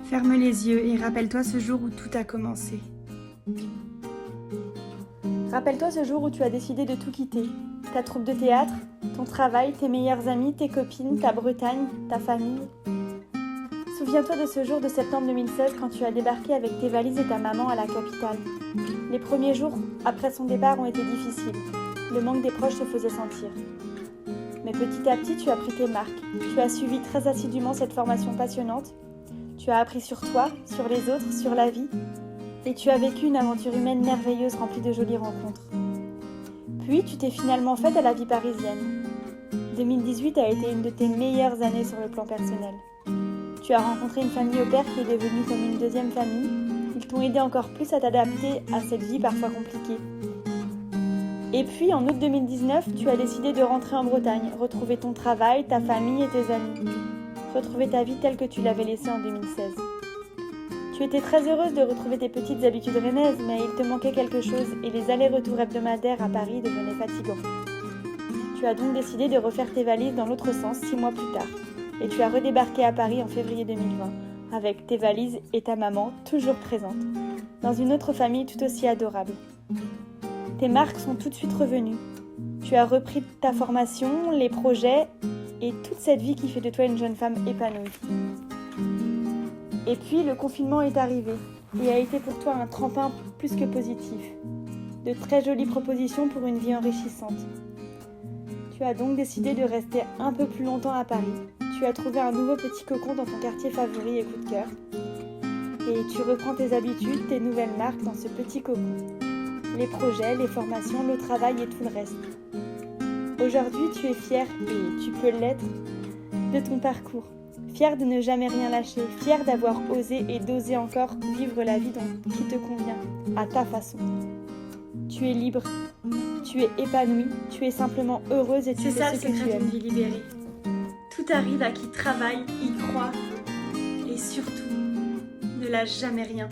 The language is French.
Ferme les yeux et rappelle-toi ce jour où tout a commencé. Rappelle-toi ce jour où tu as décidé de tout quitter. Ta troupe de théâtre, ton travail, tes meilleurs amis, tes copines, ta Bretagne, ta famille. Souviens-toi de ce jour de septembre 2016 quand tu as débarqué avec tes valises et ta maman à la capitale. Les premiers jours après son départ ont été difficiles. Le manque des proches se faisait sentir. Mais petit à petit, tu as pris tes marques. Tu as suivi très assidûment cette formation passionnante. Tu as appris sur toi, sur les autres, sur la vie. Et tu as vécu une aventure humaine merveilleuse remplie de jolies rencontres. Puis, tu t'es finalement faite à la vie parisienne. 2018 a été une de tes meilleures années sur le plan personnel. Tu as rencontré une famille au pair qui est devenue comme une deuxième famille. Ils t'ont aidé encore plus à t'adapter à cette vie parfois compliquée. Et puis, en août 2019, tu as décidé de rentrer en Bretagne, retrouver ton travail, ta famille et tes amis. Retrouver ta vie telle que tu l'avais laissée en 2016. Tu étais très heureuse de retrouver tes petites habitudes rennaises, mais il te manquait quelque chose et les allers-retours hebdomadaires à Paris devenaient fatigants. Tu as donc décidé de refaire tes valises dans l'autre sens 6 mois plus tard. Et tu as redébarqué à Paris en février 2020, avec tes valises et ta maman toujours présentes, dans une autre famille tout aussi adorable. Tes marques sont tout de suite revenues. Tu as repris ta formation, les projets et toute cette vie qui fait de toi une jeune femme épanouie. Et puis le confinement est arrivé et a été pour toi un tremplin plus que positif. De très jolies propositions pour une vie enrichissante. Tu as donc décidé de rester un peu plus longtemps à Paris. Tu as trouvé un nouveau petit cocon dans ton quartier favori et coup de cœur. Et tu reprends tes habitudes, tes nouvelles marques dans ce petit cocon. Les projets, les formations, le travail et tout le reste. Aujourd'hui, tu es fière, et tu peux l'être, de ton parcours. Fière de ne jamais rien lâcher, fière d'avoir osé et d'oser encore vivre la vie qui te convient, à ta façon. Tu es libre, tu es épanouie, tu es simplement heureuse et tu fais ce que tu aimes. C'est ça le secret d'une vie libérée. Tout arrive à qui travaille, y croit et surtout ne lâche jamais rien.